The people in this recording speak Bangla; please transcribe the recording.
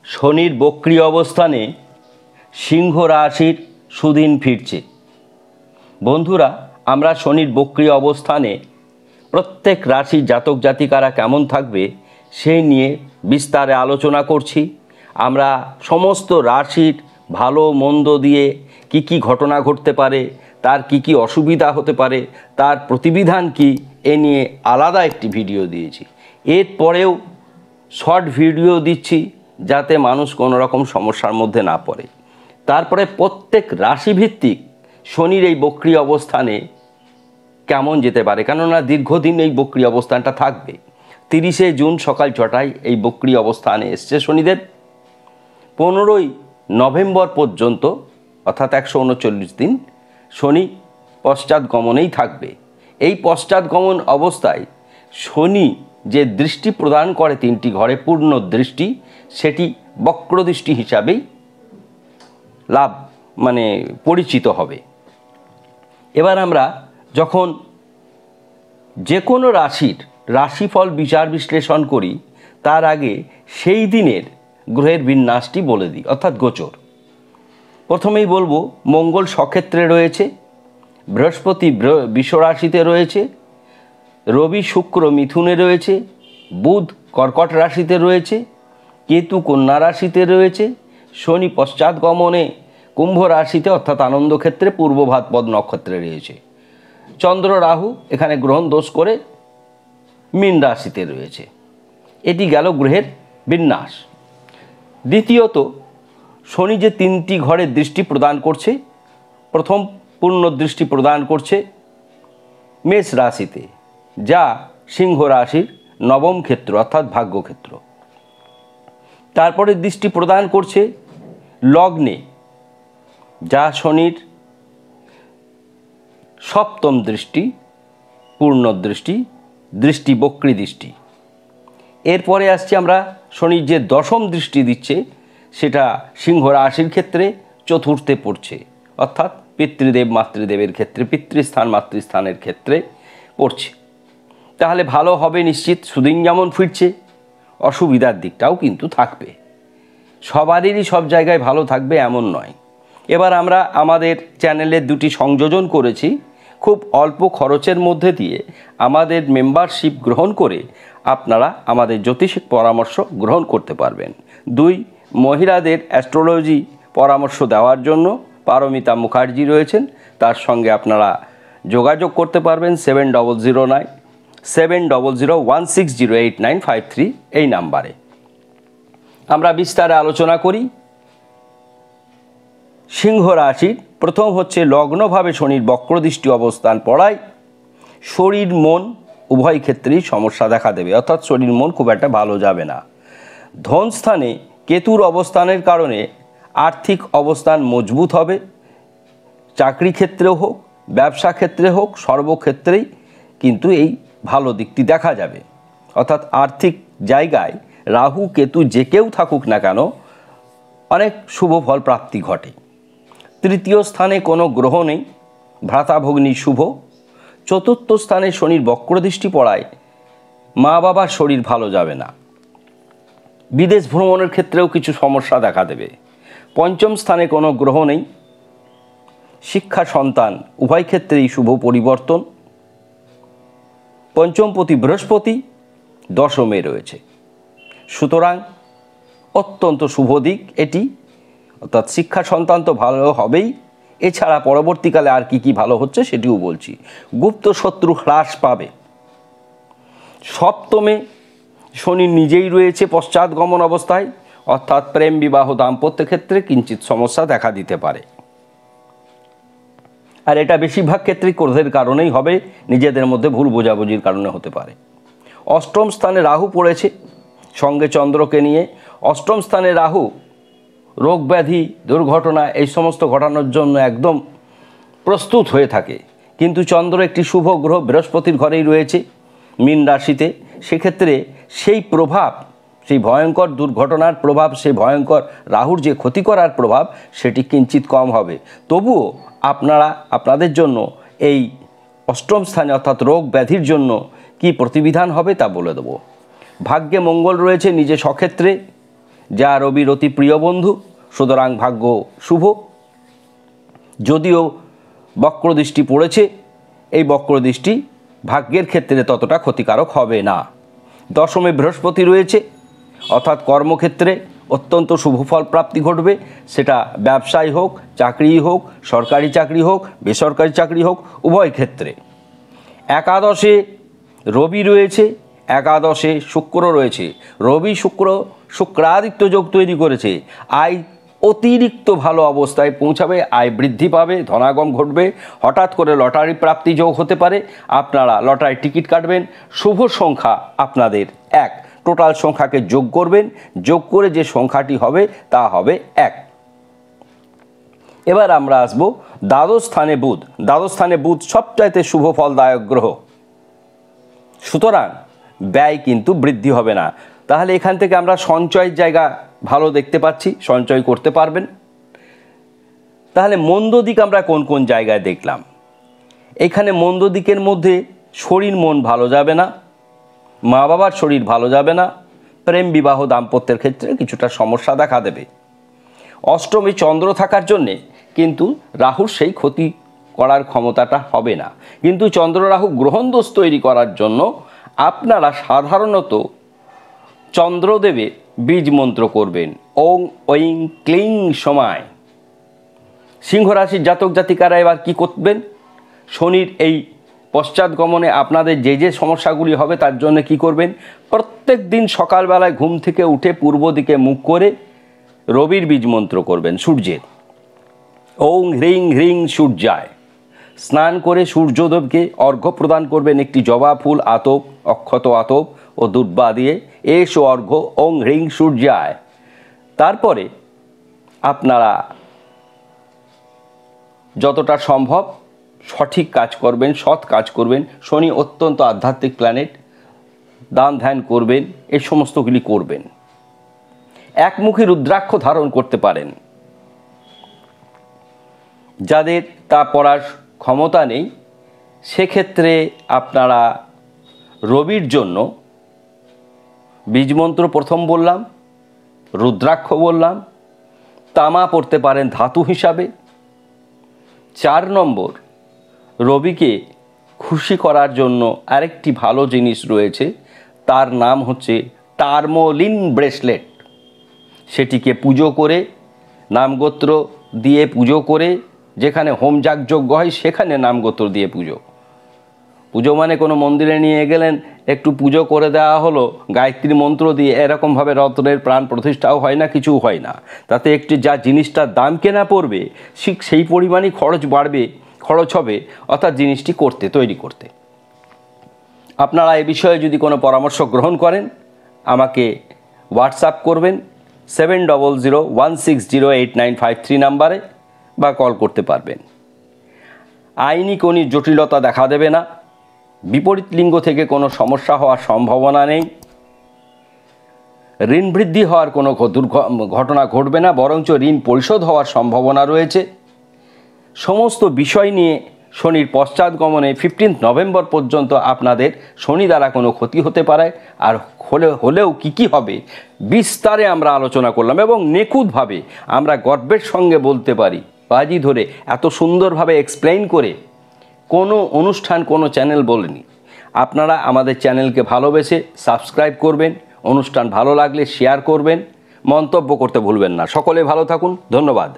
শনির বক্রী অবস্থানে সিংহ রাশির সুদিন ফিরছে। বন্ধুরা, আমরা শনির বক্রী অবস্থানে প্রত্যেক রাশির জাতক জাতিকারা কেমন থাকবে সেই নিয়ে বিস্তারে আলোচনা করছি। আমরা সমস্ত রাশির ভালো মন্দ দিয়ে কি কি ঘটনা ঘটতে পারে, তার কি কি অসুবিধা হতে পারে, তার প্রতিবিধান কি, এ নিয়ে আলাদা একটি ভিডিও দিয়েছি। এরপরেও শর্ট ভিডিও দিচ্ছি যাতে মানুষ কোনো রকম সমস্যার মধ্যে না পড়ে। তারপরে প্রত্যেক রাশিভিত্তিক শনির এই বক্রী অবস্থানে কেমন যেতে পারে, কেননা দীর্ঘদিন এই বক্রী অবস্থানটা থাকবে। 30শে জুন সকাল 6টায় এই বক্রী অবস্থানে এসছে শনিদেব। 15ই নভেম্বর পর্যন্ত অর্থাৎ 139 দিন শনি পশ্চাৎগমনেই থাকবে। এই পশ্চাৎগমন অবস্থায় শনি যে দৃষ্টি প্রদান করে 3টি ঘরে পূর্ণ দৃষ্টি, সেটি বক্রদৃষ্টি হিসাবেই পরিচিত হবে। এবার আমরা যখন যে কোনো রাশির রাশিফল বিচার বিশ্লেষণ করি তার আগে সেই দিনের গ্রহের বিন্যাসটি বলে দিই, অর্থাৎ গোচর। প্রথমেই বলবো মঙ্গল স্বক্ষেত্রে রয়েছে, বৃহস্পতি বৃষ রাশিতে রয়েছে, রবি শুক্র মিথুনে রয়েছে, বুধ কর্কট রাশিতে রয়েছে, কেতু কন্যা রাশিতে রয়েছে, শনি পশ্চাৎগমনে কুম্ভ রাশিতে অর্থাৎ আনন্দক্ষেত্রে পূর্ব ভাদ্রপদ নক্ষত্রে রয়েছে, চন্দ্র রাহু এখানে গ্রহণ দোষ করে মীন রাশিতে রয়েছে। এটি গেল গ্রহের বিন্যাস। দ্বিতীয়ত, শনি যে 3টি ঘরে দৃষ্টি প্রদান করছে, প্রথম পূর্ণ দৃষ্টি প্রদান করছে মেষ রাশিতে, যা সিংহ রাশির নবম ক্ষেত্র অর্থাৎ ভাগ্যক্ষেত্র। তারপরে দৃষ্টি প্রদান করছে লগ্নে, যা শনির সপ্তম দৃষ্টি, পূর্ণ দৃষ্টি, দৃষ্টি বক্রী দৃষ্টি। এরপরে আসছি আমরা শনির যে দশম দৃষ্টি দিচ্ছে, সেটা সিংহ রাশির ক্ষেত্রে চতুর্থে পড়ছে, অর্থাৎ পিতৃদেব মাতৃদেবের ক্ষেত্রে, পিতৃস্থান মাতৃস্থানের ক্ষেত্রে পড়ছে। তাহলে ভালো হবে নিশ্চিত। সুদিন যেমন ফিরছে, অসুবিধার দিকটাও কিন্তু থাকবে। সবারই সব জায়গায় ভালো থাকবে এমন নয়। এবার আমরা আমাদের চ্যানেলে 2টি সংযোজন করেছি। খুব অল্প খরচের মধ্যে দিয়ে আমাদের মেম্বারশিপ গ্রহণ করে আপনারা আমাদের জ্যোতিষিক পরামর্শ গ্রহণ করতে পারবেন। 2, মহিলাদের অ্যাস্ট্রোলজি পরামর্শ দেওয়ার জন্য পারমিতা মুখার্জি রয়েছেন, তার সঙ্গে আপনারা যোগাযোগ করতে পারবেন 70097001608953 এই নাম্বারে। আমরা বিস্তারে আলোচনা করি। সিংহ রাশির প্রথম হচ্ছে লগ্নভাবে শনির বক্রদৃষ্টি অবস্থান পড়ায় শরীর মন উভয় ক্ষেত্রেই সমস্যা দেখা দেবে, অর্থাৎ শরীর মন খুব একটা ভালো যাবে না। ধনস্থানে কেতুর অবস্থানের কারণে আর্থিক অবস্থান মজবুত হবে। চাকরি ক্ষেত্রেও হোক, ব্যবসা ক্ষেত্রে হোক, সর্বক্ষেত্রেই কিন্তু এই ভালো দিকটি দেখা যাবে। অর্থাৎ আর্থিক জায়গায় রাহু কেতু যে কেউ থাকুক না কেন, অনেক শুভ ফল প্রাপ্তি ঘটে। তৃতীয় স্থানে কোনো গ্রহ নেই, ভ্রাতাভগ্নী শুভ। চতুর্থ স্থানে শনির বক্রদৃষ্টি পড়ায় মা বাবার শরীর ভালো যাবে না। বিদেশ ভ্রমণের ক্ষেত্রেও কিছু সমস্যা দেখা দেবে। পঞ্চম স্থানে কোনো গ্রহ নেই, শিক্ষা সন্তান উভয় ক্ষেত্রেই শুভ পরিবর্তন। পঞ্চমপতি বৃহস্পতি দশমে রয়েছে, সুতরাং অত্যন্ত শুভ দিক এটি। অর্থাৎ শিক্ষা সন্তান তো ভালো হবেই, এছাড়া পরবর্তীকালে আর কি ভালো হচ্ছে সেটিও বলছি। গুপ্ত শত্রু হ্রাস পাবে। সপ্তমে শনি নিজেই রয়েছে পশ্চাৎগমন অবস্থায়, অর্থাৎ প্রেম বিবাহ দাম্পত্য ক্ষেত্রে কিঞ্চিত সমস্যা দেখা দিতে পারে। আর এটা বেশিরভাগ ক্ষেত্রেই ক্রোধের কারণেই হবে, নিজেদের মধ্যে ভুল বোঝাবুঝির কারণে হতে পারে। অষ্টম স্থানে রাহু পড়েছে সঙ্গে চন্দ্রকে নিয়ে। অষ্টম স্থানে রাহু রোগ ব্যাধি দুর্ঘটনা এই সমস্ত ঘটানোর জন্য একদম প্রস্তুত হয়ে থাকে। কিন্তু চন্দ্র একটি শুভ গ্রহ, বৃহস্পতির ঘরেই রয়েছে মীন রাশিতে। সেক্ষেত্রে সেই প্রভাব, সেই ভয়ঙ্কর দুর্ঘটনার প্রভাব, সেই ভয়ঙ্কর রাহুর যে ক্ষতি করার প্রভাব, সেটি কিঞ্চিত কম হবে। তবুও আপনারা আপনাদের জন্য এই অষ্টম স্থানে অর্থাৎ রোগ ব্যাধির জন্য কি প্রতিবিধান হবে তা বলে দেব। ভাগ্যে মঙ্গল রয়েছে নিজে স্বক্ষেত্রে, যা রবির অতি প্রিয় বন্ধু, সুতরাং ভাগ্য শুভ। যদিও বক্রদৃষ্টি পড়েছে, এই বক্রদৃষ্টি ভাগ্যের ক্ষেত্রে ততটা ক্ষতিকারক হবে না। দশমে বৃহস্পতি রয়েছে, অর্থাৎ কর্মক্ষেত্রে অত্যন্ত শুভ ফল প্রাপ্তি ঘটবে। সেটা ব্যবসায় হোক, চাকরি হোক, সরকারি চাকরি হোক, বেসরকারি চাকরি হোক, উভয় ক্ষেত্রে। একাদশে রবি রয়েছে, একাদশে শুক্র রয়েছে। রবি শুক্রাদিত্য যোগ তৈরি করেছে। আয় অতিরিক্ত ভালো অবস্থায় পৌঁছাবে, আয় বৃদ্ধি পাবে, ধনাগম ঘটবে। হঠাৎ করে লটারি প্রাপ্তি যোগ হতে পারে। আপনারা লটারি টিকিট কাটবেন। শুভ সংখ্যা আপনাদের 1। টোটাল সংখ্যাকে যোগ করবেন, যোগ করে যে সংখ্যাটি হবে তা হবে 1। এবার আমরা আসবো দ্বাদশ স্থানে বুধ। দ্বাদশ স্থানে বুধ সবচাইতে শুভ ফলদায়ক গ্রহ, সুতরাং ব্যয় কিন্তু বৃদ্ধি হবে না। তাহলে এখান থেকে আমরা সঞ্চয়ের জায়গা ভালো দেখতে পাচ্ছি, সঞ্চয় করতে পারবেন। তাহলে মন্দ দিক আমরা কোন কোন জায়গায় দেখলাম? এখানে মন্দ দিকের মধ্যে শরীর মন ভালো যাবে না, মা বাবার শরীর ভালো যাবে না, প্রেম বিবাহ দাম্পত্যের ক্ষেত্রে কিছুটা সমস্যা দেখা দেবে। অষ্টমী চন্দ্র থাকার জন্যে কিন্তু রাহুর সেই ক্ষতি করার ক্ষমতাটা হবে না। কিন্তু চন্দ্র রাহু গ্রহণদোষ তৈরি করার জন্য আপনারা সাধারণত চন্দ্রদেবে বীজ মন্ত্র করবেন, ওং ঐং ক্লিং সময়। সিংহ রাশির জাতক জাতিকারা এবার কি করবেন? শনির এই পশ্চাৎগমনে আপনাদের যে যে সমস্যাগুলি হবে তার জন্য কি করবেন? প্রত্যেক দিন সকালবেলায় ঘুম থেকে উঠে পূর্ব দিকে মুখ করে রবির বীজ মন্ত্র করবেন, সূর্যের। ওং হ্রিং হ্রিং সূর্যায়। স্নান করে সূর্যদেবকে অর্ঘ্য প্রদান করবেন একটি জবা ফুল, আতপ, অক্ষত আতপ ও দুর্বা দিয়ে। এসো অর্ঘ্য ওং হ্রিং সূর্যায়। তারপরে আপনারা যতটা সম্ভব সঠিক কাজ করবেন, সৎ কাজ করবেন। শনি অত্যন্ত আধ্যাত্মিক প্ল্যানেট, দান ধ্যান করবেন, এই সমস্তগুলি করবেন। একমুখী রুদ্রাক্ষ ধারণ করতে পারেন। যাদের তা পড়ার ক্ষমতা নেই সেক্ষেত্রে আপনারা রবির জন্য বীজমন্ত্র প্রথম বললাম, রুদ্রাক্ষ বললাম, তামা পড়তে পারেন ধাতু হিসাবে। 4 নম্বর, রবিকে খুশি করার জন্য আরেকটি ভালো জিনিস রয়েছে, তার নাম হচ্ছে টার্মোলিন ব্রেসলেট। সেটিকে পুজো করে, নামগোত্র দিয়ে পুজো করে, যেখানে হোম যাগযজ্ঞ হয় সেখানে নামগোত্র দিয়ে পুজো মানে কোনো মন্দিরে নিয়ে গেলেন, একটু পুজো করে দেওয়া হলো গায়ত্রী মন্ত্র দিয়ে, এরকমভাবে রত্নের প্রাণ প্রতিষ্ঠাও হয় না, কিছু হয় না। তাতে একটি যা জিনিসটার দাম কেনা পড়বে ঠিক সেই পরিমাণই খরচ হবে, অর্থাৎ জিনিসটি তৈরি করতে। আপনারা এ বিষয়ে যদি কোনো পরামর্শ গ্রহণ করেন আমাকে হোয়াটসঅ্যাপ করবেন 7001608953 নাম্বারে, বা কল করতে পারবেন। আইনি কোনো জটিলতা দেখা দেবে না, বিপরীত লিঙ্গ থেকে কোনো সমস্যা হওয়ার সম্ভাবনা নেই, ঋণ বৃদ্ধি হওয়ার কোনো ঘটনা ঘটবে না, বরঞ্চ ঋণ পরিশোধ হওয়ার সম্ভাবনা রয়েছে। সমস্ত বিষয় নিয়ে শনির পশ্চাৎগমনে 15 নভেম্বর পর্যন্ত আপনাদের শনি দ্বারা কোনো ক্ষতি হতে পারে, আর হলেও কি হবে বিস্তারে আমরা আলোচনা করলাম, এবং নিখুঁতভাবে আমরা গর্বের সঙ্গে বলতে পারি, বাজি ধরে এত সুন্দরভাবে এক্সপ্লেইন করে কোনো অনুষ্ঠান, কোনো চ্যানেল বলেনি। আপনারা আমাদের চ্যানেলকে ভালোবেসে সাবস্ক্রাইব করবেন, অনুষ্ঠান ভালো লাগলে শেয়ার করবেন, মন্তব্য করতে ভুলবেন না। সকলে ভালো থাকুন, ধন্যবাদ।